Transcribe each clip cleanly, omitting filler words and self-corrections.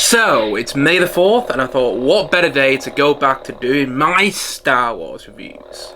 So, it's May the 4th, and I thought, what better day to go back to doing my Star Wars reviews.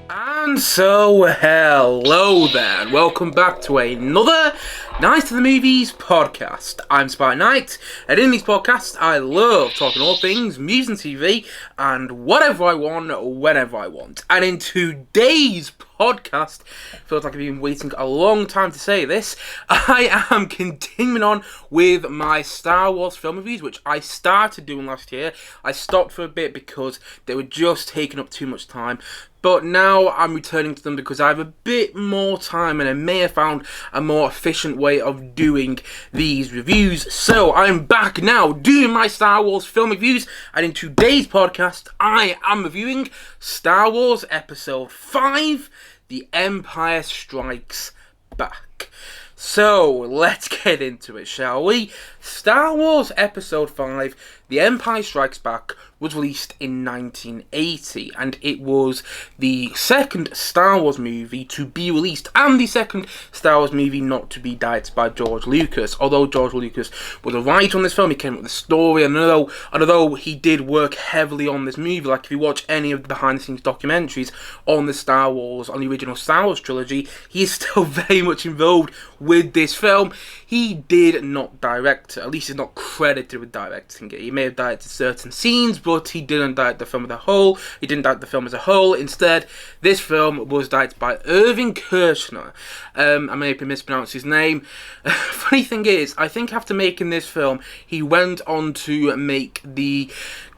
And so, hello there, and welcome back to another Night to the Movies podcast. I'm Spy Knight, and in these podcasts, I love talking all things movies and TV, and whatever I want, whenever I want. And in today's podcast, feels like I've been waiting a long time to say this, I am continuing on with my Star Wars film reviews, which I started doing last year. I stopped for a bit because they were just taking up too much time. But now I'm returning to them because I have a bit more time and I may have found a more efficient way of doing these reviews. So I'm back now doing my Star Wars film reviews, and in today's podcast I am reviewing Star Wars Episode 5, The Empire Strikes Back. So let's get into it, shall we? Star Wars Episode 5, The Empire Strikes Back was released in 1980, and it was the second Star Wars movie to be released and the second Star Wars movie not to be directed by George Lucas. Although George Lucas was a writer on this film, he came up with the story, and although he did work heavily on this movie, like if you watch any of the behind-the-scenes documentaries on the original Star Wars trilogy, he is still very much involved with this film. He did not direct it, at least he's not credited with directing it. He may have directed certain scenes, but he didn't direct the film as a whole. He didn't direct the film as a whole. Instead, this film was directed by Irving Kershner. I may have mispronounced his name. Funny thing is, I think after making this film, he went on to make the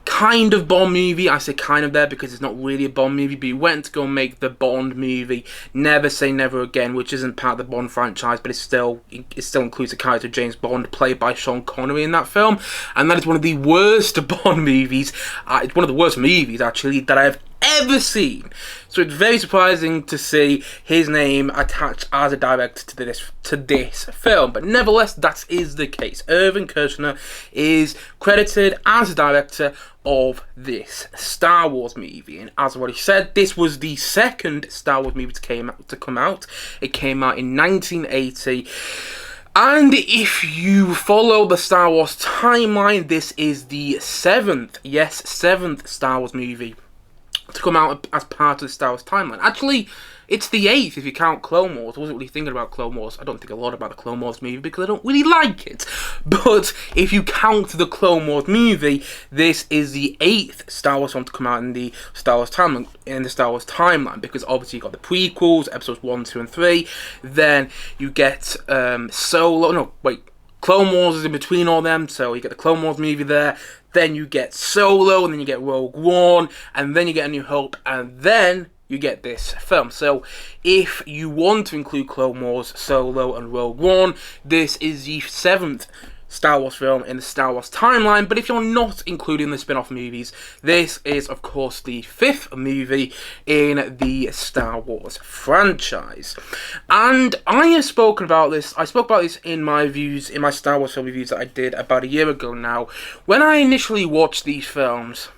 kind of Bond movie. I say kind of there because it's not really a Bond movie, but he went to go make the Bond movie Never Say Never Again, which isn't part of the Bond franchise, but it still includes the character James Bond, played by Sean Connery in that film, and that is one of the worst Bond movies. It's one of the worst movies, actually, that I have ever seen. So it's very surprising to see his name attached as a director to this film, but nevertheless, that is the case. Irving Kershner is credited as a director of this Star Wars movie, and as I've already said, this was the second Star Wars movie to come out. It came out in 1980. And if you follow the Star Wars timeline, this is the seventh Star Wars movie to come out as part of the Star Wars timeline. Actually, it's the 8th if you count Clone Wars. I wasn't really thinking about Clone Wars. I don't think a lot about the Clone Wars movie because I don't really like it. But if you count the Clone Wars movie, this is the 8th Star Wars film to come out in the Star Wars timeline, because obviously you got the prequels, episodes 1, 2, and 3. Then you get Clone Wars is in between all them, so you get the Clone Wars movie there, then you get Solo, and then you get Rogue One, and then you get A New Hope, and then you get this film. So if you want to include Clone Wars, Solo, and Rogue One, this is the 7th Star Wars film in the Star Wars timeline. But if you're not including the spin-off movies, this is of course the 5th movie in the Star Wars franchise. And I spoke about this in my Star Wars film reviews that I did about a year ago now. When I initially watched these films,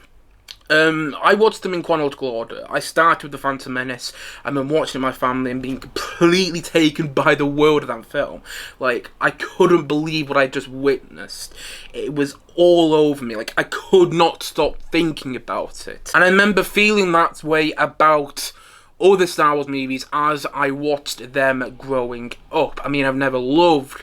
I watched them in chronological order. I started with The Phantom Menace, and then watching it with my family and being completely taken by the world of that film. Like, I couldn't believe what I just witnessed. It was all over me. Like, I could not stop thinking about it. And I remember feeling that way about all the Star Wars movies as I watched them growing up. I mean, I've never loved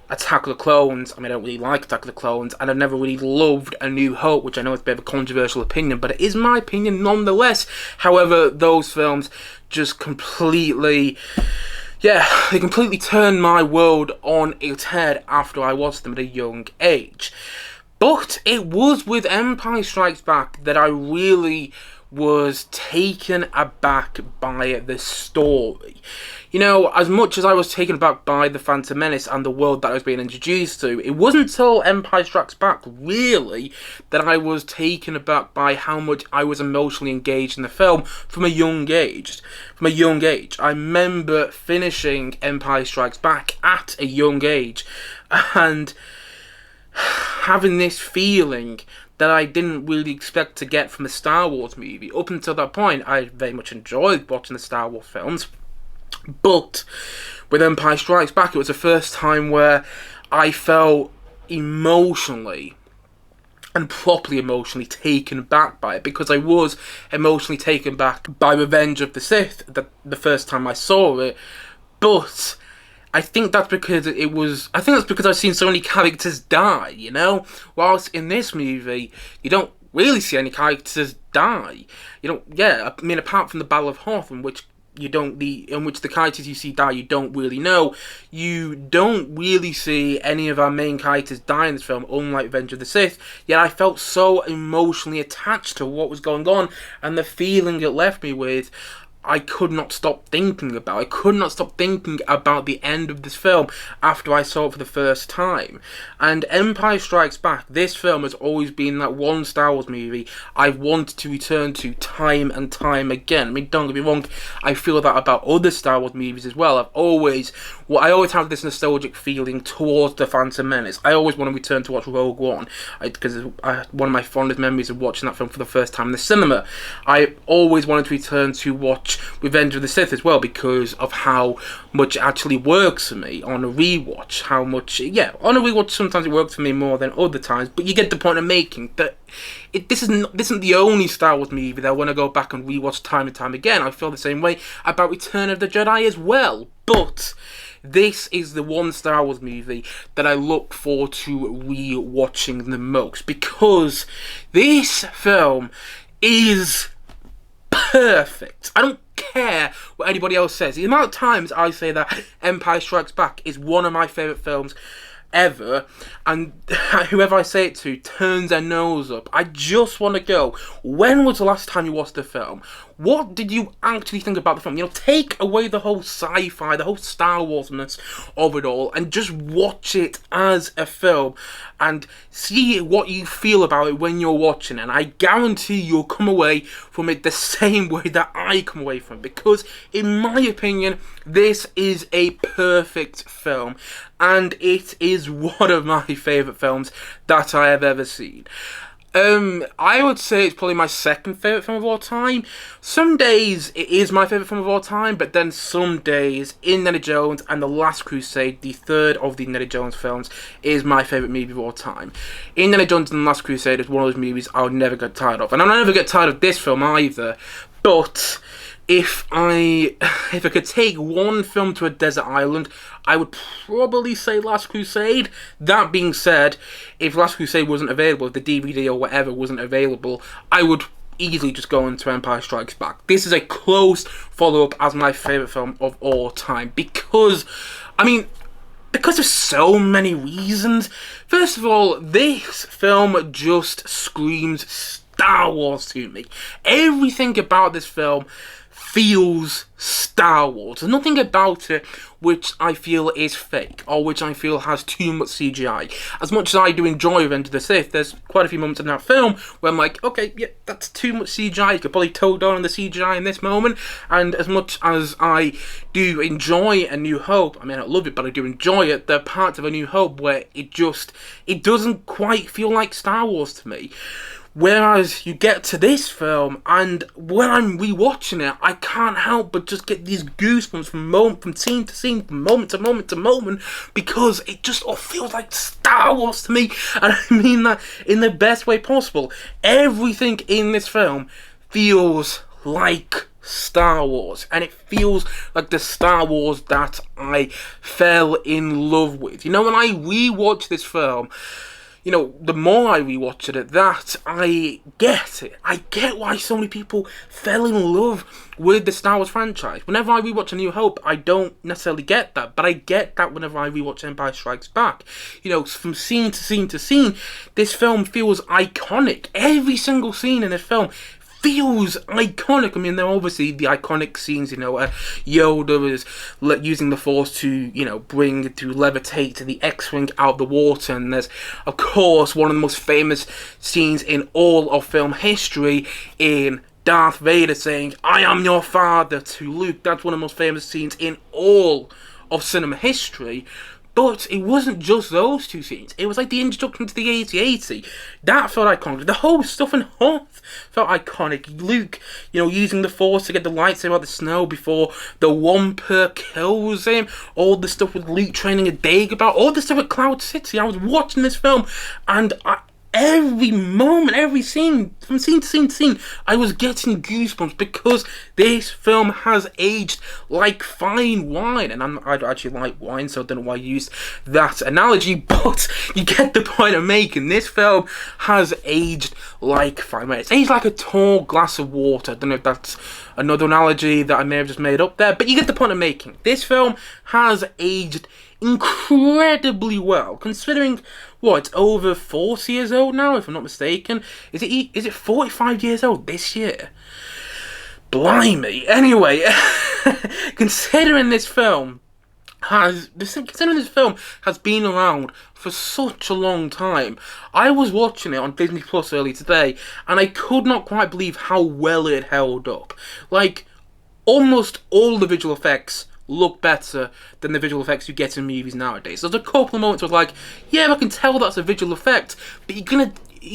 Attack of the Clones. I don't really like Attack of the Clones, and I've never really loved A New Hope, which I know is a bit of a controversial opinion, but it is my opinion nonetheless. However, those films just completely turned my world on its head after I watched them at a young age. But it was with Empire Strikes Back that I really was taken aback by the story. You know, as much as I was taken aback by The Phantom Menace and the world that I was being introduced to, it wasn't until Empire Strikes Back, really, that I was taken aback by how much I was emotionally engaged in the film from a young age. I remember finishing Empire Strikes Back at a young age and having this feeling that I didn't really expect to get from a Star Wars movie. Up until that point, I very much enjoyed watching the Star Wars films, but with Empire Strikes Back, it was the first time where I felt emotionally and properly emotionally taken back by it, because I was emotionally taken back by Revenge of the Sith the first time I saw it. But I think that's because I've seen so many characters die, you know? Whilst in this movie, you don't really see any characters die. Apart from the Battle of Hoth, in which the characters you see die, you don't really know. You don't really see any of our main characters die in this film, unlike Revenge of the Sith. Yet I felt so emotionally attached to what was going on, and the feeling it left me with, I could not stop thinking about. I could not stop thinking about the end of this film after I saw it for the first time. And Empire Strikes Back, this film has always been that one Star Wars movie I've wanted to return to time and time again. I mean, don't get me wrong, I feel that about other Star Wars movies as well. I always have this nostalgic feeling towards The Phantom Menace. I always want to return to watch Rogue One, because one of my fondest memories of watching that film for the first time in the cinema. I always wanted to return to watch Revenge of the Sith as well, because of how much it actually works for me on a rewatch. On a rewatch sometimes it works for me more than other times, but you get the point I'm making, that this isn't the only Star Wars movie that I want to go back and rewatch time and time again. I feel the same way about Return of the Jedi as well, but this is the one Star Wars movie that I look forward to rewatching the most, because this film is perfect. I don't care what anybody else says. The amount of times I say that Empire Strikes Back is one of my favourite films ever, and whoever I say it to turns their nose up. I just want to go, when was the last time you watched the film? What did you actually think about the film? You know, take away the whole sci-fi, the whole Star Wars-ness of it all, and just watch it as a film and see what you feel about it when you're watching it. And I guarantee you'll come away from it the same way that I come away from it, because in my opinion, this is a perfect film, and it is one of my favourite films that I have ever seen. I would say it's probably my second favourite film of all time. Some days it is my favourite film of all time, but then some days Indiana Jones and The Last Crusade, the third of the Indiana Jones films, is my favourite movie of all time. Indiana Jones and The Last Crusade is one of those movies I'll never get tired of. And I'll never get tired of this film either, but if I could take one film to a desert island, I would probably say Last Crusade. That being said, if Last Crusade wasn't available, if the DVD or whatever wasn't available, I would easily just go into Empire Strikes Back. This is a close follow-up as my favourite film of all time, because of so many reasons. First of all, this film just screams Star Wars to me. Everything about this film feels Star Wars. There's nothing about it which I feel is fake, or which I feel has too much CGI. As much as I do enjoy Revenge of the Sith, there's quite a few moments in that film where I'm like, okay, yeah, that's too much CGI. You could probably toe down on the CGI in this moment. And as much as I do enjoy A New Hope, I mean, I love it, but I do enjoy it, there are parts of A New Hope where it doesn't quite feel like Star Wars to me. Whereas you get to this film, and when I'm rewatching it, I can't help but just get these goosebumps from scene to scene, from moment to moment to moment, because it just all feels like Star Wars to me, and I mean that in the best way possible. Everything in this film feels like Star Wars, and it feels like the Star Wars that I fell in love with. You know, when I rewatch this film, you know, the more I rewatch it, that I get it. I get why so many people fell in love with the Star Wars franchise. Whenever I rewatch A New Hope, I don't necessarily get that, but I get that whenever I rewatch Empire Strikes Back. You know, from scene to scene to scene, this film feels iconic. Every single scene in this film feels iconic. I mean, there are obviously the iconic scenes, you know, where Yoda is using the Force to levitate the X-Wing out the water, and there's, of course, one of the most famous scenes in all of film history in Darth Vader saying, "I am your father" to Luke. That's one of the most famous scenes in all of cinema history. But it wasn't just those two scenes. It was like the introduction to the AT-AT. That felt iconic. The whole stuff in Hoth felt iconic. Luke, using the Force to get the lightsaber out of the snow before the Wampa kills him. All the stuff with Luke training a Dagobah. All the stuff at Cloud City. I was watching this film, and every moment, every scene, from scene to scene to scene, I was getting goosebumps because this film has aged like fine wine. And I actually like wine, so I don't know why I used that analogy, but you get the point I'm making. This film has aged like fine wine. It's aged like a tall glass of water. I don't know if that's another analogy that I may have just made up there, but you get the point I'm making. This film has aged incredibly well, considering it's over 40 years old now, if I'm not mistaken. Is it 45 years old this year? Blimey. Anyway, considering this film has been around for such a long time. I was watching it on Disney Plus early today, and I could not quite believe how well it held up. Like, almost all the visual effects look better than the visual effects you get in movies nowadays. There's a couple of moments where I was like, yeah, I can tell that's a visual effect, but you're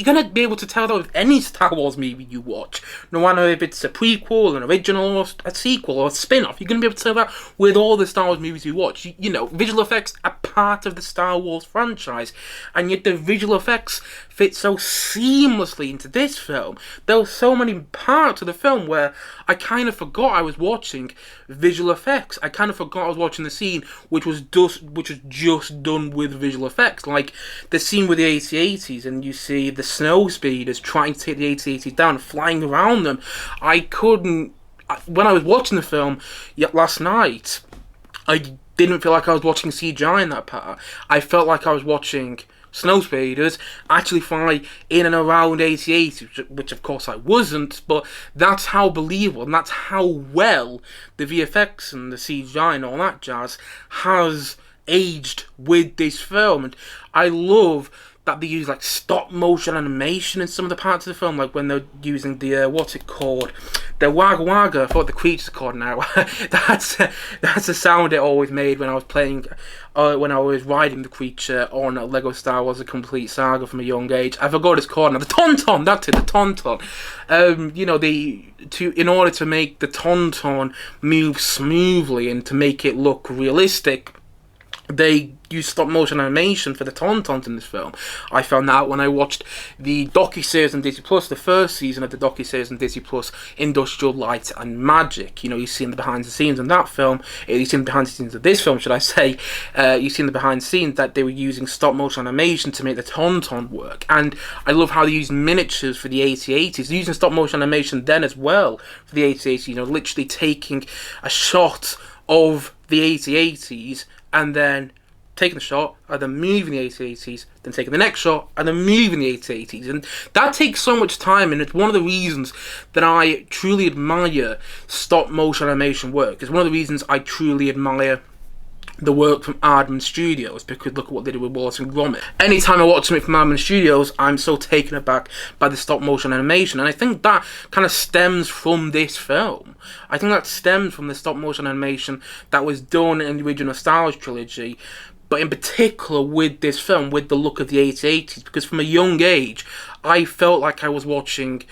gonna be able to tell that with any Star Wars movie you watch. No matter if it's a prequel, an original, or a sequel, or a spin-off, you're gonna be able to tell that with all the Star Wars movies you watch. Visual effects are part of the Star Wars franchise, and yet the visual effects fit so seamlessly into this film. There were so many parts of the film where I kind of forgot I was watching visual effects. I kind of forgot I was watching the scene which was just done with visual effects, like the scene with the AT-ATs, and you see the snow speeders trying to take the AT-ATs down, flying around them. When I was watching the film last night, I didn't feel like I was watching CGI in that part. I felt like I was watching snow speeders actually fly in and around AT-ATs, which of course I wasn't, but that's how believable and that's how well the VFX and the CGI and all that jazz has aged with this film. And I love that they use like stop motion animation in some of the parts of the film, like when they're using the what's it called, the Wagga Wagga. I thought the creature's called now. that's the sound it always made when I was playing, when I was riding the creature on Lego Star Wars: A Complete Saga from a young age. I forgot it's called now. The Tauntaun. That's it. The Tauntaun. In order to make the Tauntaun move smoothly and to make it look realistic, they use stop motion animation for the Tauntauns in this film. I found that out when I watched the docu-series on Disney Plus, the first season of the docu-series on Disney Plus, Industrial Light and Magic. You've seen the behind the scenes in that film. You've seen the behind the scenes of this film, should I say. You've seen the behind the scenes that they were using stop motion animation to make the Tauntaun work. And I love how they use miniatures for the AT-ATs. They're using stop motion animation then as well for the AT-ATs. Literally taking a shot of the AT-ATs and then taking the shot, and then moving the AT-ATs, then taking the next shot, and then moving the AT-ATs. And that takes so much time, and it's one of the reasons that I truly admire stop-motion animation work. It's one of the reasons I truly admire the work from Aardman Studios, because look at what they did with Wallace and Gromit. Anytime I watch something from Aardman Studios, I'm so taken aback by the stop-motion animation, and I think that kind of stems from this film. I think that stems from the stop-motion animation that was done in the original Star Wars trilogy, but in particular with this film, with the look of the AT-ATs, because from a young age, I never felt like I was watching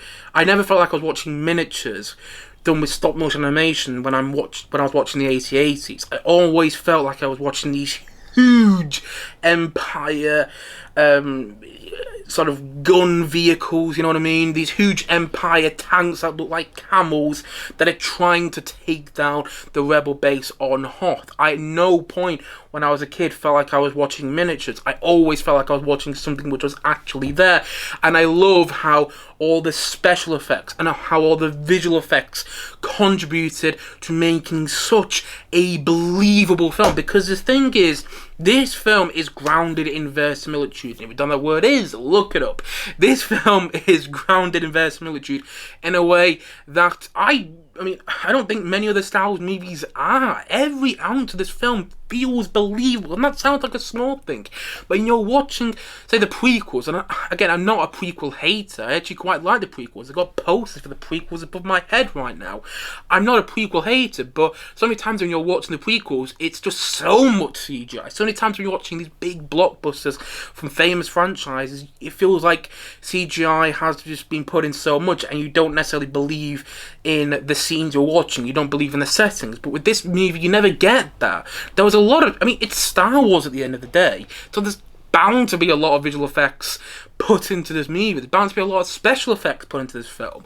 miniatures done with stop motion animation when I was watching the AT-ATs. I always felt like I was watching these huge Empire sort of gun vehicles, you know what I mean? These huge Empire tanks that look like camels that are trying to take down the rebel base on Hoth. I at no point when I was a kid felt like I was watching miniatures. I always felt like I was watching something which was actually there. And I love how all the special effects and how all the visual effects contributed to making such a believable film. Because the thing is, this film is grounded in verisimilitude. If you don't know what it is, look it up. This film is grounded in verisimilitude in a way that I don't think many other Star Wars movies are. Every ounce of this film feels believable, and that sounds like a small thing. But you're watching, say, the prequels, and again, I'm not a prequel hater. I actually quite like the prequels. I've got posters for the prequels above my head right now. I'm not a prequel hater, but so many times when you're watching the prequels, it's just so much CGI. So many times when you're watching these big blockbusters from famous franchises, it feels like CGI has just been put in so much, and you don't necessarily believe in the scenes you're watching. You don't believe in the settings. But with this movie, you never get that. There was a lot of, it's Star Wars at the end of the day, so there's bound to be a lot of visual effects put into this movie. There's bound to be a lot of special effects put into this film.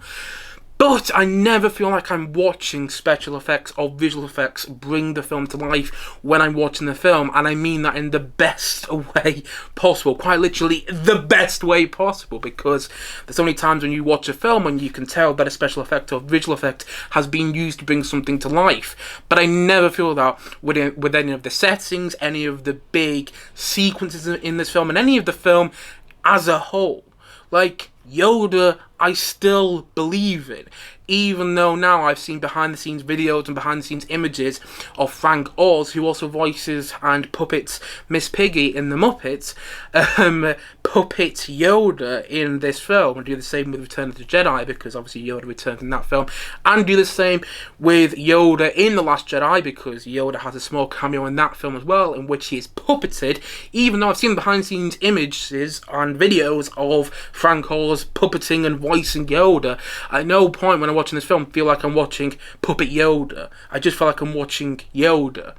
But I never feel like I'm watching special effects or visual effects bring the film to life when I'm watching the film, and I mean that in the best way possible, quite literally the best way possible, because there's so many times when you watch a film and you can tell that a special effect or visual effect has been used to bring something to life. But I never feel that with any of the settings, any of the big sequences in this film, and any of the film as a whole. Like, Yoda, I still believe in. Even though now I've seen behind the scenes videos and behind the scenes images of Frank Oz, who also voices and puppets Miss Piggy in the Muppets, puppet Yoda in this film, and do the same with Return of the Jedi, because obviously Yoda returns in that film, and do the same with Yoda in The Last Jedi, because Yoda has a small cameo in that film as well, in which he is puppeted. Even though I've seen behind the scenes images and videos of Frank Oz puppeting and voicing Yoda, at no point when I'm watching this film feel like I'm watching puppet Yoda. I just feel like I'm watching Yoda.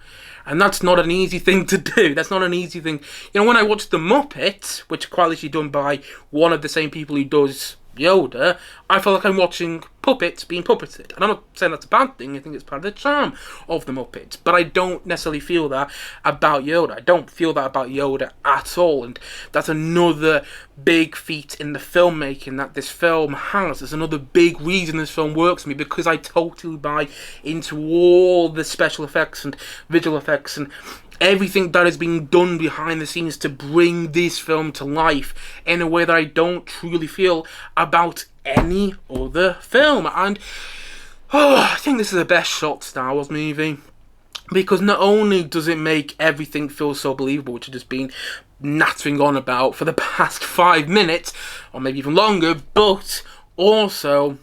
And that's not an easy thing to do. That's not an easy thing. When I watch The Muppets, which are quite literally done by one of the same people who does Yoda, I feel like I'm watching puppets being puppeted. And I'm not saying that's a bad thing. I think it's part of the charm of the Muppets. But I don't necessarily feel that about Yoda. I don't feel that about Yoda at all. And that's another big feat in the filmmaking that this film has. There's another big reason this film works for me, because I totally buy into all the special effects and visual effects and everything that is being done behind the scenes to bring this film to life in a way that I don't truly feel about any other film. And I think this is the best shot Star Wars movie, because not only does it make everything feel so believable, which I've just been nattering on about for the past 5 minutes, or maybe even longer, but also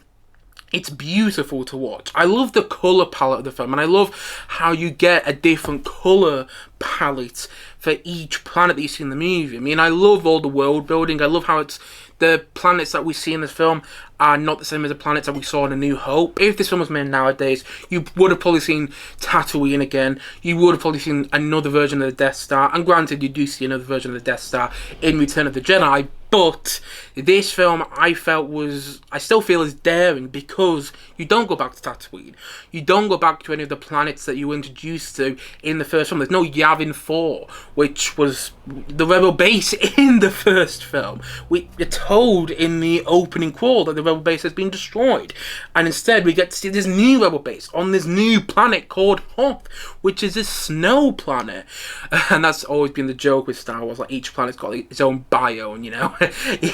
it's beautiful to watch. I love the colour palette of the film, and I love how you get a different colour palette for each planet that you see in the movie. I love all the world building. I love how the planets that we see in this film are not the same as the planets that we saw in A New Hope. If this film was made nowadays, you would have probably seen Tatooine again. You would have probably seen another version of the Death Star. And granted, you do see another version of the Death Star in Return of the Jedi. But this film, I still feel is daring, because you don't go back to Tatooine. You don't go back to any of the planets that you were introduced to in the first film. There's no Yavin 4, which was the rebel base in the first film. We're told in the opening crawl that the rebel base has been destroyed. And instead, we get to see this new rebel base on this new planet called Hoth, which is a snow planet. And that's always been the joke with Star Wars. Like, each planet's got its own biome,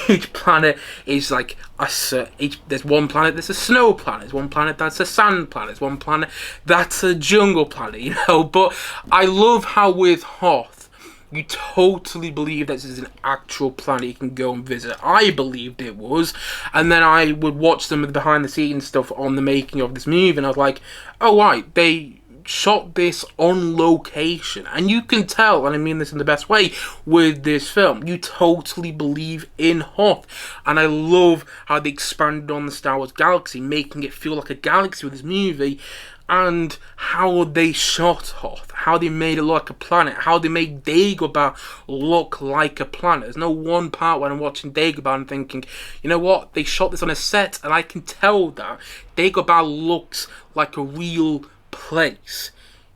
Each planet is like there's one planet that's a snow planet, there's one planet that's a sand planet, there's one planet that's a jungle planet, But I love how with Hoth, you totally believe that this is an actual planet you can go and visit. I believed it was, and then I would watch some of the behind the scenes stuff on the making of this movie, and I was like, oh right, they shot this on location. And you can tell, and I mean this in the best way, with this film, you totally believe in Hoth. And I love how they expanded on the Star Wars galaxy, making it feel like a galaxy with this movie, and how they shot Hoth, how they made it look like a planet, how they made Dagobah look like a planet. There's no one part when I'm watching Dagobah and thinking, you know what, they shot this on a set, and I can tell that Dagobah looks like a real place,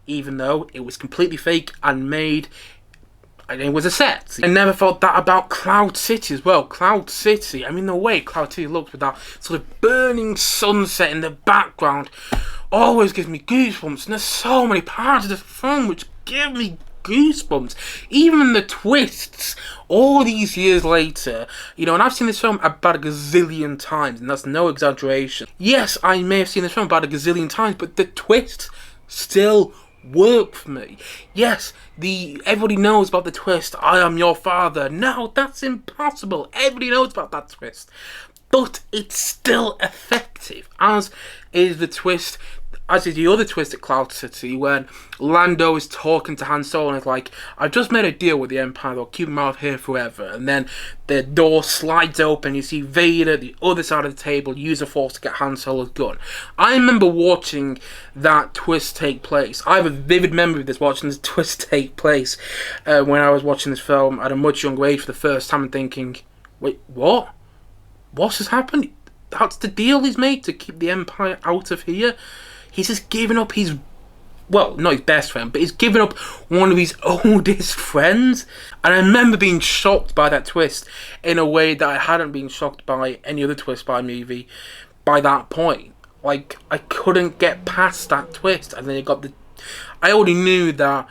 even though it was completely fake and made, and it was a set. I never felt that about Cloud City as well. Cloud City, the way Cloud City looks with that sort of burning sunset in the background always gives me goosebumps, and there's so many parts of the film which give me goosebumps. Even the twists, all these years later, and I've seen this film about a gazillion times, and that's no exaggeration. Yes, I may have seen this film about a gazillion times, but the twists still work for me. Yes, everybody knows about the twist, I am your father. No, that's impossible. Everybody knows about that twist. But it's still effective, as is the twist, as is the other twist at Cloud City, when Lando is talking to Han Solo and is like, I've just made a deal with the Empire, they'll keep him out of here forever. And then the door slides open, you see Vader, the other side of the table, use the Force to get Han Solo's gun. I remember watching that twist take place. I have a vivid memory of this, watching this twist take place when I was watching this film at a much younger age for the first time and thinking, wait, what? What's just happened? That's the deal he's made to keep the Empire out of here? He's just given up his, well, not his best friend, but he's given up one of his oldest friends. And I remember being shocked by that twist in a way that I hadn't been shocked by any other twist by a movie by that point. Like, I couldn't get past that twist. And then I already knew that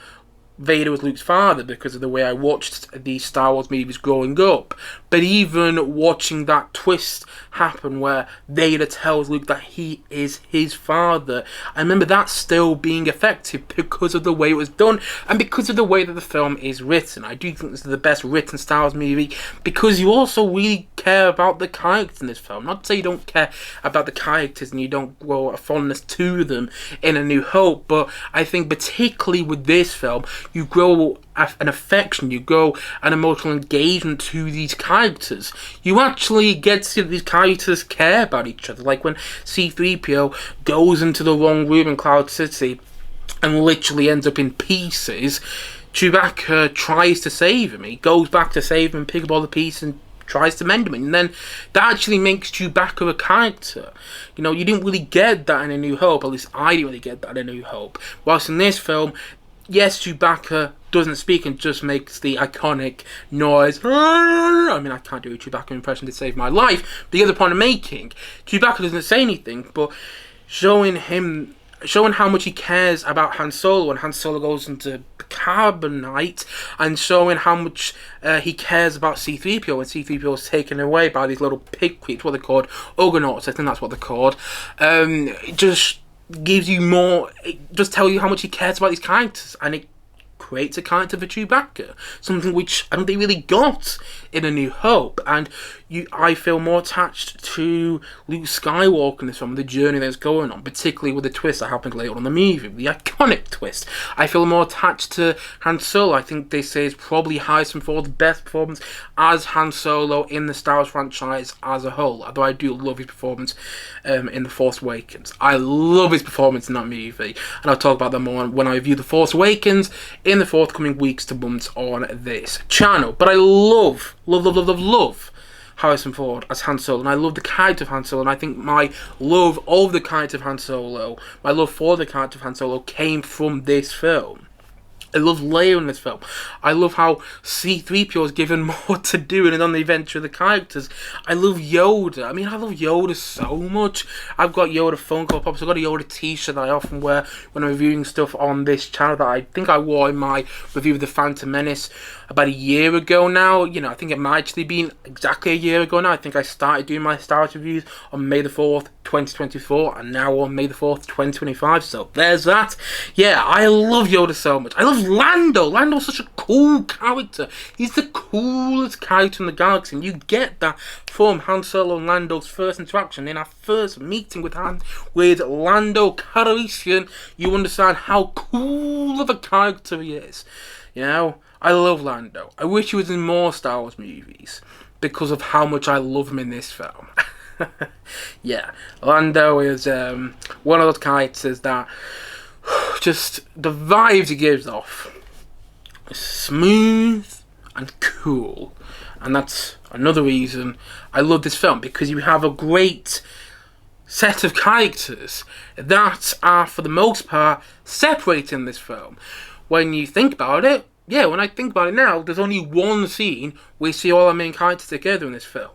Vader was Luke's father because of the way I watched the Star Wars movies growing up. But even watching that twist happen where Vader tells Luke that he is his father, I remember that still being effective because of the way it was done and because of the way that the film is written. I do think this is the best written Star Wars movie because you also really care about the characters in this film. Not to say you don't care about the characters and you don't grow a fondness to them in A New Hope, but I think particularly with this film, you grow an affection, you grow an emotional engagement to these characters. You actually get to see that these characters care about each other. Like when C-3PO goes into the wrong room in Cloud City and literally ends up in pieces, Chewbacca tries to save him. He goes back to save him, pick up all the pieces and tries to mend him, and then that actually makes Chewbacca a character. You know, you didn't really get that in A New Hope, at least I didn't really get that in A New Hope. Whilst in this film, yes, Chewbacca doesn't speak and just makes the iconic noise. I mean, I can't do a Chewbacca impression to save my life. But the other point I'm making, Chewbacca doesn't say anything, but showing how much he cares about Han Solo when Han Solo goes into carbonite, and showing how much he cares about C-3PO when C-3PO is taken away by these little pig creatures, what they're called, Ugonauts, I think that's what they're called. It just gives you more, it just tells you how much he cares about these characters, and it creates a character for Chewbacca, something which I don't think really got in A New Hope. And I feel more attached to Luke Skywalker in this film, the journey that's going on, particularly with the twist that happened later on in the movie, the iconic twist. I feel more attached to Han Solo. I think they say is probably Harrison Ford's best performance as Han Solo in the Star Wars franchise as a whole, although I do love his performance in The Force Awakens. I love his performance in that movie, and I'll talk about that more when I review The Force Awakens in the forthcoming weeks to months on this channel. But I love Harrison Ford as Han Solo, and I love the character of Han Solo, and I think my love of the character of Han Solo, my love for the character of Han Solo came from this film. I love Leia in this film. I love how C-3PO is given more to do and on the adventure of the characters. I love Yoda. I mean, I love Yoda so much. I've got Yoda Funko Pops. I've got a Yoda t-shirt that I often wear when I'm reviewing stuff on this channel that I think I wore in my review of The Phantom Menace about a year ago now. You know, I think it might actually been exactly a year ago now. I think I started doing my Star Wars reviews on May the 4th, 2024, and now on May the 4th, 2025. So there's that. Yeah, I love Yoda so much. I love Lando. Lando's such a cool character. He's the coolest character in the galaxy, and you get that from Han Solo and Lando's first interaction. In our first meeting with Lando Calrissian, you understand how cool of a character he is. You know, I love Lando. I wish he was in more Star Wars movies because of how much I love him in this film. Yeah, Lando is one of those characters that just the vibes he gives off is smooth and cool, and that's another reason I love this film, because you have a great set of characters that are for the most part separated in this film. When you think about it, yeah, when I think about it now, there's only one scene where we see all our main characters together in this film.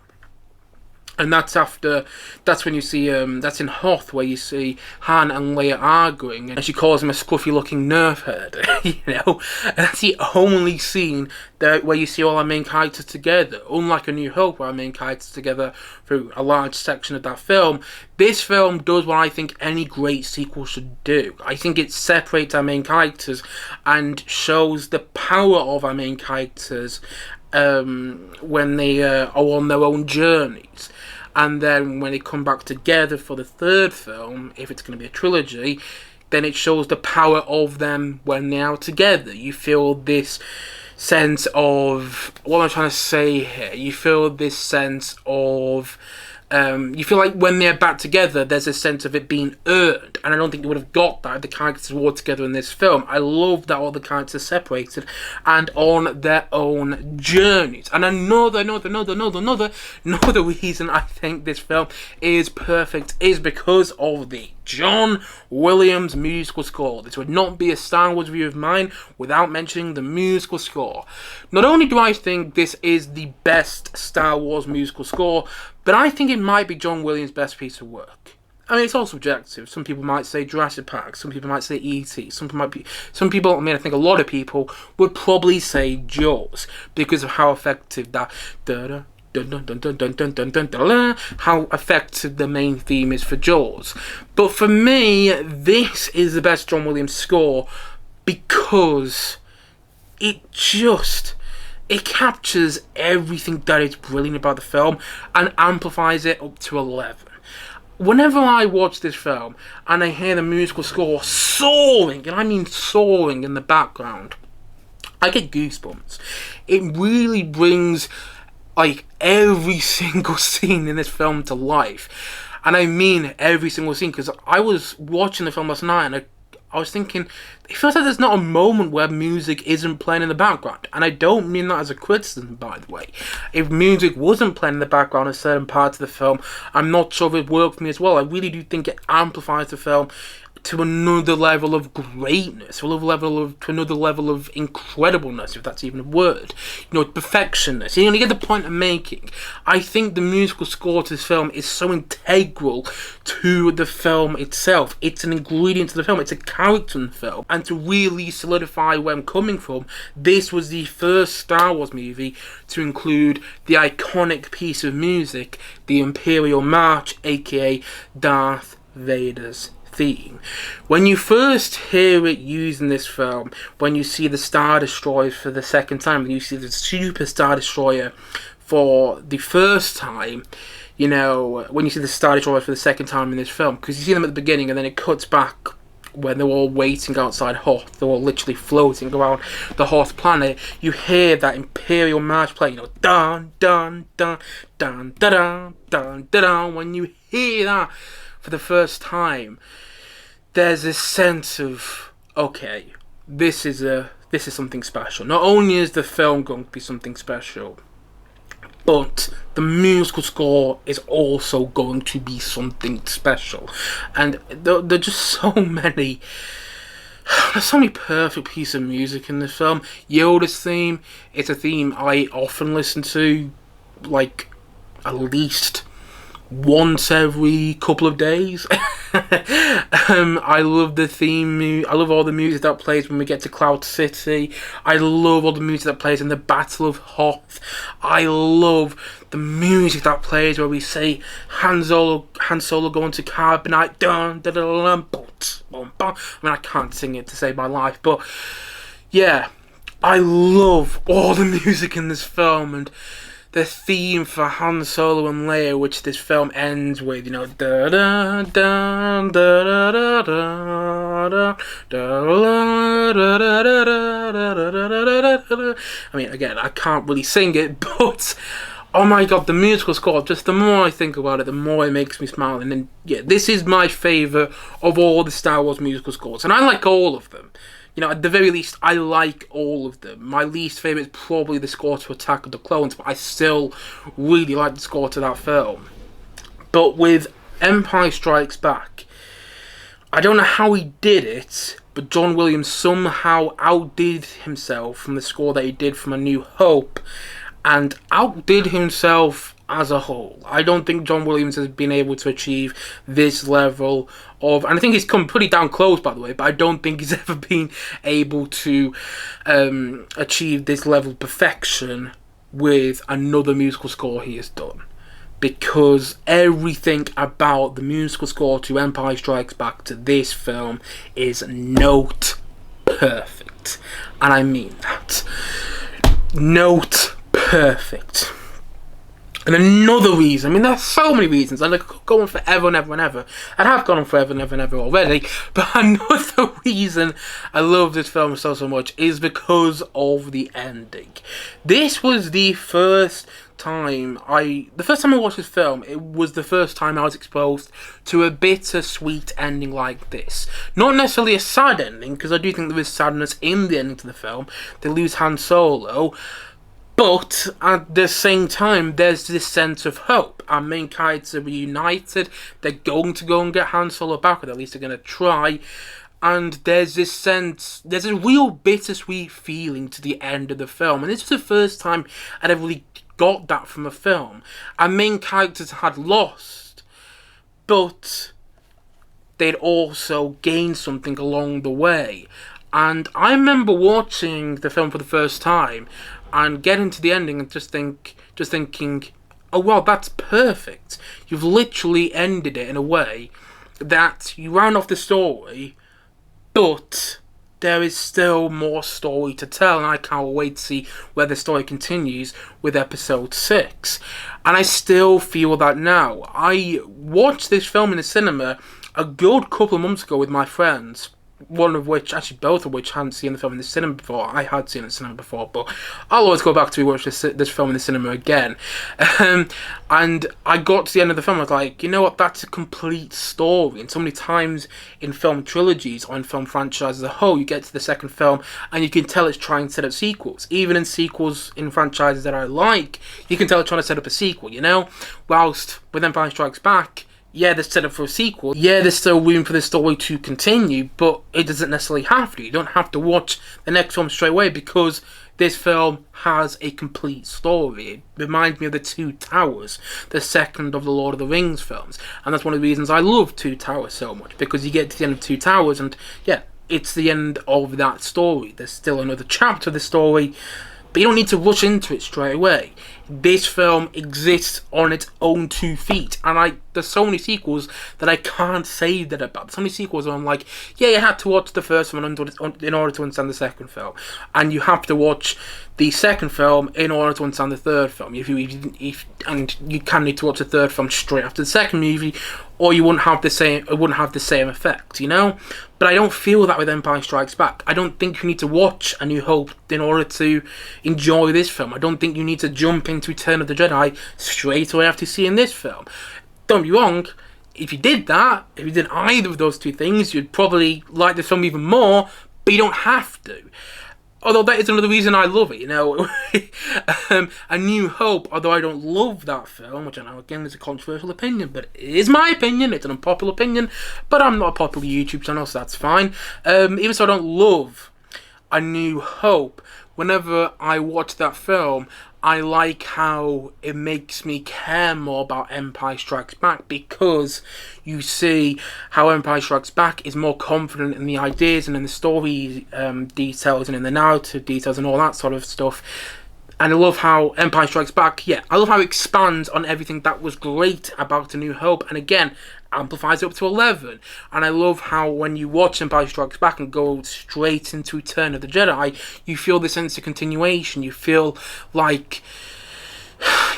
And that's when you see, that's in Hoth, where you see Han and Leia arguing, and she calls him a scruffy-looking nerf head, And that's the only scene where you see all our main characters together. Unlike A New Hope, where our main characters together through a large section of that film, this film does what I think any great sequel should do. I think it separates our main characters and shows the power of our main characters when they are on their own journeys. And then when they come back together for the third film, if it's going to be a trilogy, then it shows the power of them when they are together. You feel this sense of, what am I trying to say here? You feel this sense of, you feel like when they're back together, there's a sense of it being earned. And I don't think you would have got that if the characters were all together in this film. I love that all the characters are separated and on their own journeys. And another reason I think this film is perfect is because of the John Williams musical score. This would not be a Star Wars review of mine without mentioning the musical score. Not only do I think this is the best Star Wars musical score, but I think it might be John Williams' best piece of work. I mean, it's all subjective. Some people might say Jurassic Park, some people might say E.T., some people, I think a lot of people would probably say Jaws because of how effective that how effective the main theme is for Jaws. But for me, this is the best John Williams score because it captures everything that is brilliant about the film and amplifies it up to 11. Whenever I watch this film and I hear the musical score soaring, and I mean soaring in the background, I get goosebumps. It really brings like every single scene in this film to life. And I mean every single scene, because I was watching the film last night and I was thinking, it feels like there's not a moment where music isn't playing in the background. And I don't mean that as a criticism, by the way. If music wasn't playing in the background in certain parts of the film, I'm not sure if it worked for me as well. I really do think it amplifies the film to another level of greatness, to another level of incredibleness, if that's even a word. Perfectionness. You get the point I'm making. I think the musical score to this film is so integral to the film itself. It's an ingredient to the film. It's a character in the film. And to really solidify where I'm coming from, this was the first Star Wars movie to include the iconic piece of music, the Imperial March, aka Darth Vader's theme. When you first hear it used in this film, when you see the Star Destroyer for the second time, when you see the Super Star Destroyer for the first time, when you see the Star Destroyer for the second time in this film, because you see them at the beginning and then it cuts back when they're all waiting outside Hoth, they're all literally floating around the Hoth planet, you hear that Imperial March playing, dun dun dun dun dun dun dun dun. When you hear that for the first time, there's this sense of, okay, this is something special. Not only is the film going to be something special, but the musical score is also going to be something special. And there are just so many perfect pieces of music in this film. Yoda's theme, it's a theme I often listen to, like, at least once every couple of days. I love the theme. I love all the music that plays when we get to Cloud City. I love all the music that plays in the Battle of Hoth. I love the music that plays where we see Han Solo going to carbonite. Dun, dun, dun, dun, dun, dun. I mean, I can't sing it to save my life, but yeah, I love all the music in this film, and the theme for Han Solo and Leia, which this film ends with, da da da da da da da da. I mean, again, I can't really sing it, but oh my god, the musical score, just the more I think about it, the more it makes me smile. And then, yeah, this is my favourite of all the Star Wars musical scores, and I like all of them. At the very least, I like all of them. My least favourite is probably the score to Attack of the Clones, but I still really like the score to that film. But with Empire Strikes Back, I don't know how he did it, but John Williams somehow outdid himself from the score that he did from A New Hope, and outdid himself as a whole. I don't think John Williams has been able to achieve this level of, and I think he's come pretty damn close, by the way, but I don't think he's ever been able to achieve this level of perfection with another musical score he has done. Because everything about the musical score to Empire Strikes Back to this film is note perfect. And I mean that. Note perfect. And another reason, I mean, there's so many reasons, and I could go on forever and ever and ever. I have gone on forever and ever and ever already, but another reason I love this film so much is because of the ending. This was the first time I watched this film, it was the first time I was exposed to a bittersweet ending like this. Not necessarily a sad ending, because I do think there is sadness in the ending to the film. They lose Han Solo. But at the same time, there's this sense of hope. Our main characters are reunited. They're going to go and get Han Solo back, or at least they're going to try. And there's this sense, there's a real bittersweet feeling to the end of the film. And this was the first time I'd ever really got that from a film. Our main characters had lost, but they'd also gained something along the way. And I remember watching the film for the first time and getting to the ending and just thinking, oh well, that's perfect. You've literally ended it in a way that you round off the story, but there is still more story to tell, and I can't wait to see where the story continues with episode 6. And I still feel that now. I watched this film in the cinema a good couple of months ago with my friends. One of which, actually both of which, hadn't seen the film in the cinema before. I had seen it in the cinema before, but I'll always go back to watch this film in the cinema again. And I got to the end of the film, I was like, you know what, that's a complete story. And so many times in film trilogies or in film franchises as a whole, you get to the second film and you can tell it's trying to set up sequels. Even in sequels in franchises that I like, you can tell it's trying to set up a sequel, you know? Whilst with Empire Strikes Back, yeah, there's set up for a sequel. Yeah, there's still room for the story to continue, but it doesn't necessarily have to. You don't have to watch the next film straight away because this film has a complete story. It reminds me of The Two Towers, the second of the Lord of the Rings films. And that's one of the reasons I love Two Towers so much, because you get to the end of Two Towers and, yeah, it's the end of that story. There's still another chapter of the story, but you don't need to rush into it straight away. This film exists on its own 2 feet, and there's so many sequels that I can't say that about. There's so many sequels where I'm like, yeah, you had to watch the first one in order to understand the second film, and you have to watch the second film in order to understand the third film. And you can need to watch the third film straight after the second movie, or you wouldn't have the same. It wouldn't have the same effect, you know. But I don't feel that with Empire Strikes Back. I don't think you need to watch A New Hope in order to enjoy this film. I don't think you need to jump into Return of the Jedi straight away after seeing this film. Don't be wrong, if you did that, if you did either of those two things, you'd probably like this film even more, but you don't have to. Although that is another reason I love it, you know. A New Hope, although I don't love that film, which I know again is a controversial opinion, but it is my opinion, it's an unpopular opinion, but I'm not a popular YouTube channel, so that's fine. Even so I don't love A New Hope, whenever I watch that film, I like how it makes me care more about Empire Strikes Back, because you see how Empire Strikes Back is more confident in the ideas and in the story details and in the narrative details and all that sort of stuff. And I love how Empire Strikes Back, I love how it expands on everything that was great about A New Hope, and again, amplifies it up to 11. And I love how when you watch Empire Strikes Back and go straight into Return of the Jedi, you feel this sense of continuation. You feel like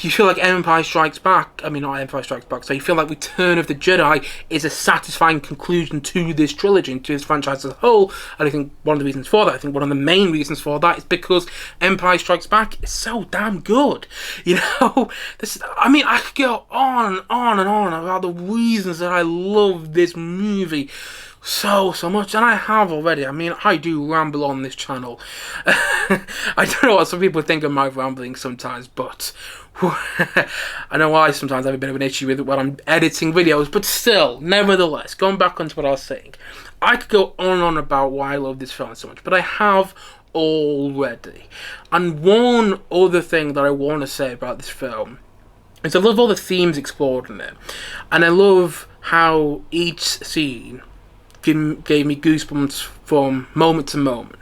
Empire Strikes Back, I mean not Empire Strikes Back, so you feel like Return of the Jedi is a satisfying conclusion to this trilogy and to this franchise as a whole. And I think one of the reasons for that, I think one of the main reasons for that is because Empire Strikes Back is so damn good. You know, I could go on and on and on about the reasons that I love this movie so much, and I have already. I mean, I do ramble on this channel. I don't know what some people think of my rambling sometimes, but I know I sometimes have a bit of an issue with it when I'm editing videos, but still, nevertheless, going back onto what I was saying, I could go on and on about why I love this film so much, but I have already. And one other thing that I want to say about this film is I love all the themes explored in it, and I love how each scene gave me goosebumps from moment to moment.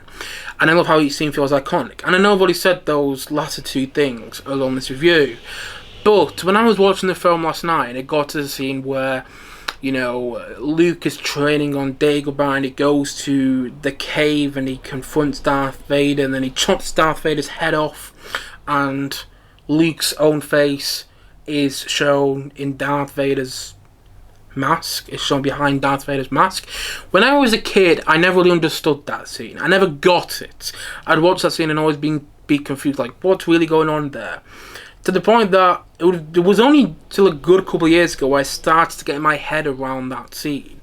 And I love how each scene feels iconic. And I know I've already said those latter two things along this review, but when I was watching the film last night and it got to the scene where, Luke is training on Dagobah and he goes to the cave and he confronts Darth Vader and then he chops Darth Vader's head off and Luke's own face is shown in Darth Vader's mask, is shown behind Darth Vader's mask. When I was a kid, I never really understood that scene. I never got it. I'd watch that scene and always be confused, like, what's really going on there? To the point that it was only till a good couple of years ago where I started to get my head around that scene.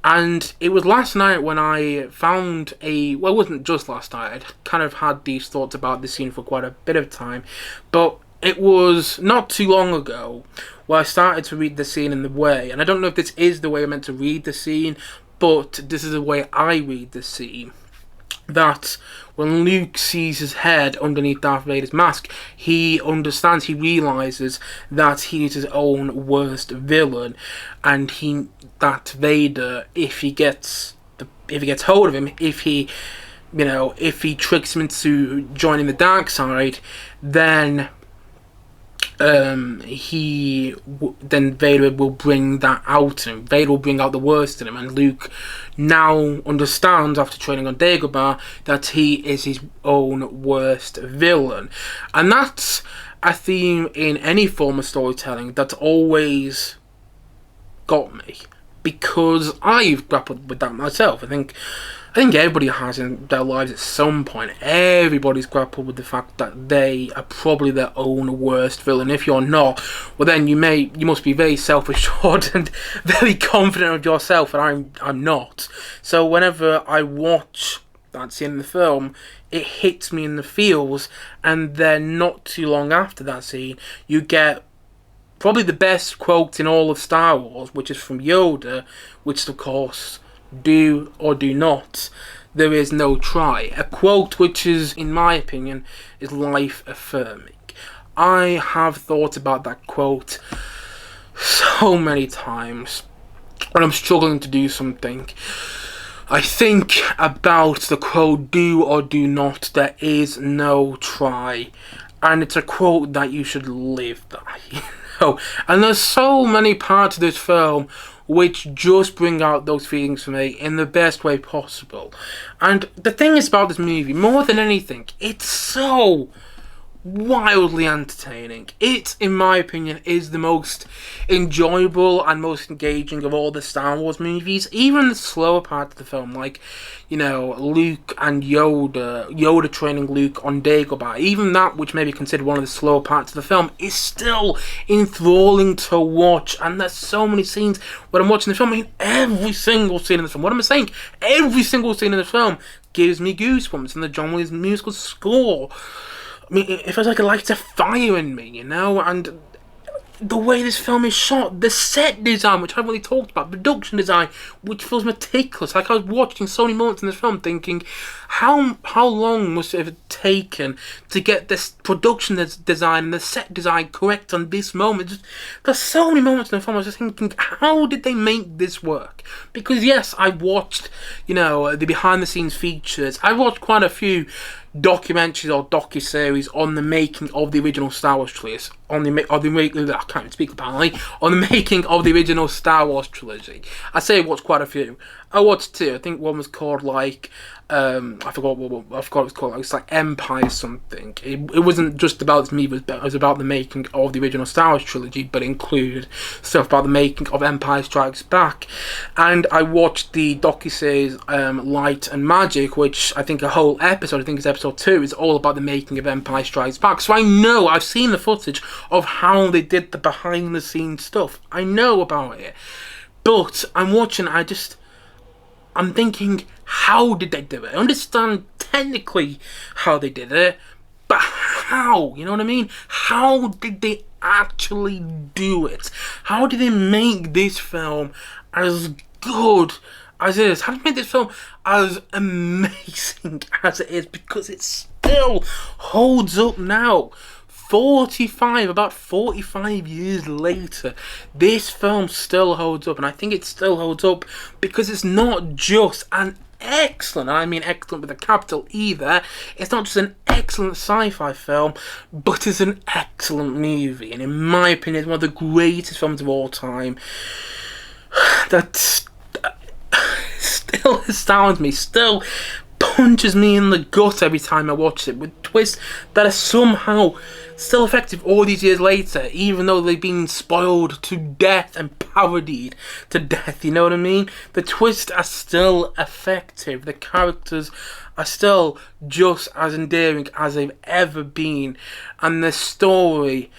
And it was last night when I found it wasn't just last night, I'd kind of had these thoughts about this scene for quite a bit of time, but it was not too long ago where I started to read the scene in the way, and I don't know if this is the way I'm meant to read the scene, but this is the way I read the scene, that when Luke sees his head underneath Darth Vader's mask, he realizes that he is his own worst villain, and that Vader, if he gets hold of him, if he tricks him into joining the dark side, then Vader will bring that out in him. Vader will bring out the worst in him, and Luke now understands, after training on Dagobah, that he is his own worst villain. And that's a theme in any form of storytelling that's always got me, because I've grappled with that myself. I think everybody has in their lives at some point. Everybody's grappled with the fact that they are probably their own worst villain. If you're not, well then you must be very self-assured and very confident of yourself, and I'm not. So whenever I watch that scene in the film, it hits me in the feels, and then not too long after that scene, you get probably the best quote in all of Star Wars, which is from Yoda, which is, of course, do or do not, there is no try. A quote which is, in my opinion, is life affirming. I have thought about that quote so many times when I'm struggling to do something. I think about the quote, do or do not, there is no try. And it's a quote that you should live by. And there's so many parts of this film which just bring out those feelings for me in the best way possible. And the thing is about this movie, more than anything, it's so wildly entertaining. It, in my opinion, is the most enjoyable and most engaging of all the Star Wars movies. Even the slower part of the film, like, Luke and Yoda training Luke on Dagobah, even that, which may be considered one of the slower parts of the film, is still enthralling to watch. And there's so many scenes when I'm watching the film, every single scene in the film, what am I saying? Every single scene in the film gives me goosebumps, and the John Williams musical score, it feels like a light of fire in me, and the way this film is shot, the set design, which I've already talked about, production design, which feels meticulous. Like, I was watching so many moments in this film thinking, how long must it have taken to get this production design and the set design correct on this moment? There's so many moments in the film I was just thinking, how did they make this work? Because yes, I watched, the behind the scenes features. I watched quite a few documentaries or docu-series on the making of the original Star Wars trilogy, on the making of the original Star Wars trilogy. I say I watched quite a few. I watched two. I think one was called I forgot what it was called. It was like Empire something. It wasn't just about this movie. It was about the making of the original Star Wars trilogy, but included stuff about the making of Empire Strikes Back. And I watched the docu-series Light and Magic, which I think a whole episode, I think it's episode 2, is all about the making of Empire Strikes Back. So I've seen the footage of how they did the behind-the-scenes stuff. I know about it. But I'm watching, I'm thinking, how did they do it? I understand technically how they did it, but how? You know what I mean? How did they actually do it? How did they make this film as good as it is? How did they make this film as amazing as it is? Because it still holds up now. about 45 years later, this film still holds up, and I think it still holds up because it's not just an excellent, I mean excellent with a capital E there, it's not just an excellent sci-fi film, but it's an excellent movie, and in my opinion, it's one of the greatest films of all time. That still astounds me, still punches me in the gut every time I watch it, with twists that are somehow still effective all these years later, even though they've been spoiled to death and parodied to death, you know what I mean? The twists are still effective, the characters are still just as endearing as they've ever been, and the story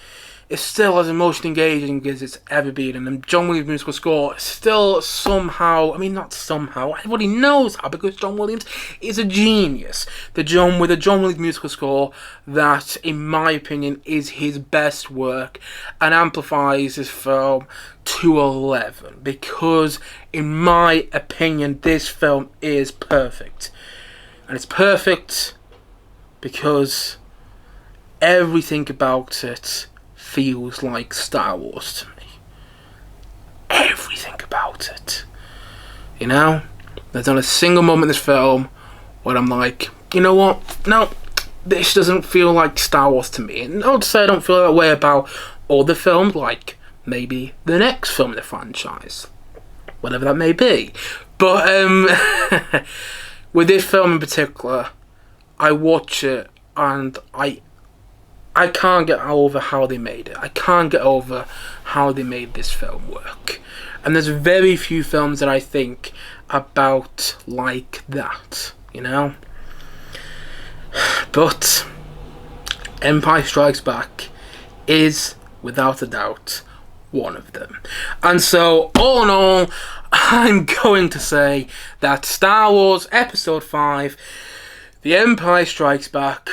is still as emotionally engaging as it's ever been, and the John Williams musical score still somehow, I mean not somehow, everybody knows how, because John Williams is a genius. The John Williams musical score that, in my opinion, is his best work and amplifies this film to 11, because in my opinion this film is perfect. And it's perfect because everything about it feels like Star Wars to me. Everything about it. You know? There's not a single moment in this film where I'm like, you know what? No, this doesn't feel like Star Wars to me. And I would say I don't feel that way about other films, like maybe the next film in the franchise. Whatever that may be. But with this film in particular, I watch it and I can't get over how they made it. I can't get over how they made this film work. And there's very few films that I think about like that, you know? But Empire Strikes Back is, without a doubt, one of them. And so, all in all, I'm going to say that Star Wars Episode 5, The Empire Strikes Back,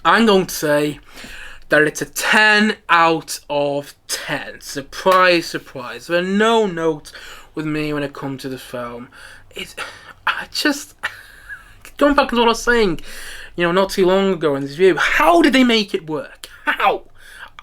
I'm going to say that it's a 10 out of 10. Surprise, surprise. There are no notes with me when it comes to this film. Going back to what I was saying, not too long ago in this review, how did they make it work? How?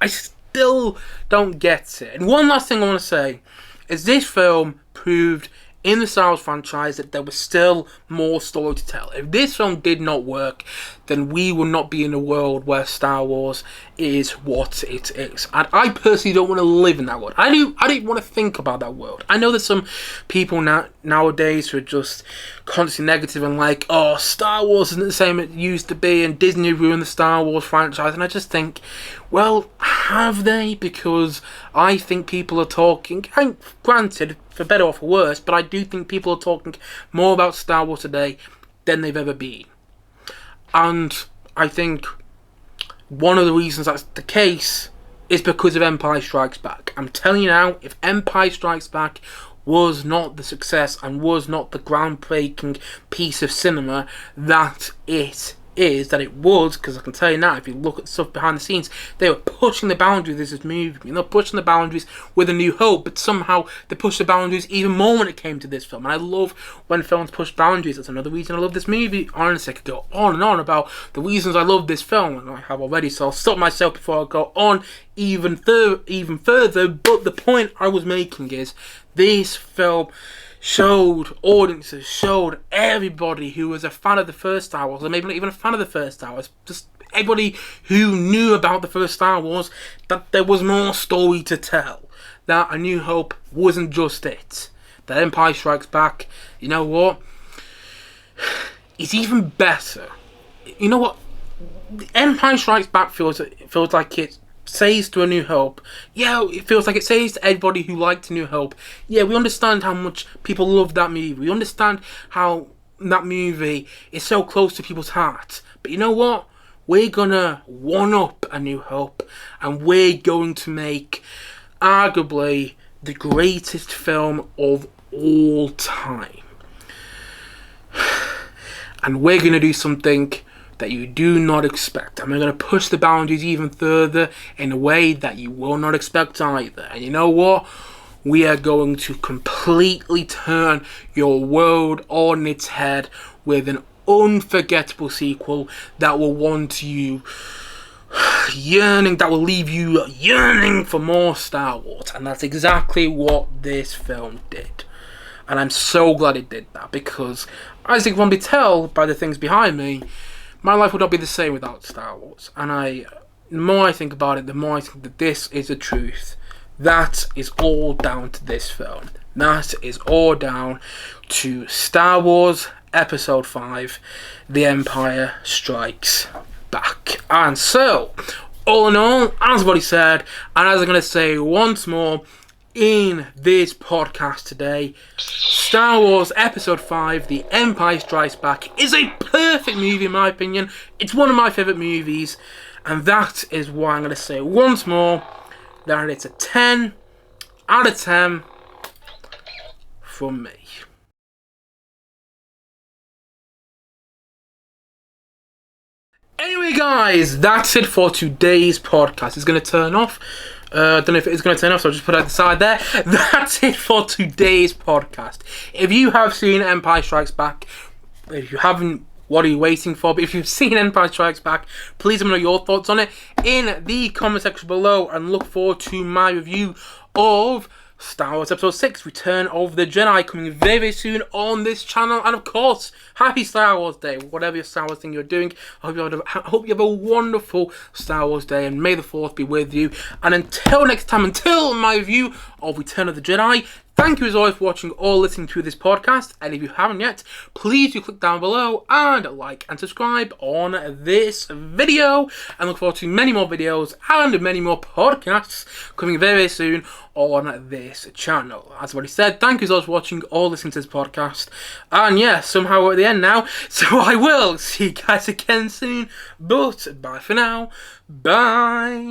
I still don't get it. And one last thing I want to say is this film proved in the Star Wars franchise that there was still more story to tell. If this film did not work, then we would not be in a world where Star Wars is what it is. And I personally don't want to live in that world. I don't want to think about that world. I know there's some people nowadays who are just constantly negative and like, oh, Star Wars isn't the same as it used to be and Disney ruined the Star Wars franchise. And I just think, well, have they? Because I think people are talking, and granted, for better or for worse, but I do think people are talking more about Star Wars today than they've ever been. And I think one of the reasons that's the case is because of Empire Strikes Back. I'm telling you now, if Empire Strikes Back was not the success and was not the groundbreaking piece of cinema that it was, because I can tell you now, if you look at stuff behind the scenes, they were pushing the boundaries of this movie. Pushing the boundaries with A New Hope, but somehow they pushed the boundaries even more when it came to this film. And I love when films push boundaries. That's another reason I love this movie. Honestly, I could go on and on about the reasons I love this film, and I have already, so I'll stop myself before I go on even further. But the point I was making is, this film showed audiences, showed everybody who was a fan of the first Star Wars, or maybe not even a fan of the first Star Wars, just everybody who knew about the first Star Wars, that there was more story to tell. That A New Hope wasn't just it. That Empire Strikes Back, you know what? It's even better. You know what? Empire Strikes Back feels like it says to A New Hope, yeah, it feels like it says to everybody who liked A New Hope, yeah, we understand how much people love that movie, we understand how that movie is so close to people's hearts, but you know what, we're gonna one-up A New Hope, and we're going to make arguably the greatest film of all time, and we're gonna do something that you do not expect, and we're going to push the boundaries even further in a way that you will not expect either. And you know what? We are going to completely turn your world on its head with an unforgettable sequel that will want you yearning, that will leave you yearning for more Star Wars. And that's exactly what this film did. And I'm so glad it did that, because as you can probably tell by the things behind me, my life would not be the same without Star Wars. And the more I think about it, the more I think that this is the truth. That is all down to this film. That is all down to Star Wars Episode 5, The Empire Strikes Back. And so, all in all, as I've already said, and as I'm going to say once more in this podcast today, Star Wars Episode 5, The Empire Strikes Back is a perfect movie in my opinion. It's one of my favourite movies, and that is why I'm going to say once more that it's a 10 out of 10 from me. Anyway guys, that's it for today's podcast. It's going to turn off. I don't know if it's going to turn off, so I'll just put it aside there. That's it for today's podcast. If you have seen Empire Strikes Back, if you haven't, what are you waiting for? But if you've seen Empire Strikes Back, please let me know your thoughts on it in the comment section below, and look forward to my review of Star Wars Episode 6, Return of the Jedi, coming very, very soon on this channel. And of course, happy Star Wars Day, whatever your Star Wars thing you're doing. I hope you have a wonderful Star Wars Day, and may the 4th be with you. And until next time, until my review of Return of the Jedi, thank you as always for watching or listening to this podcast. And if you haven't yet, please do click down below and like and subscribe on this video. And look forward to many more videos and many more podcasts coming very, very soon on this channel. As I've already said, thank you as always for watching or listening to this podcast. And yeah, somehow we're at the end now, so I will see you guys again soon. But bye for now. Bye.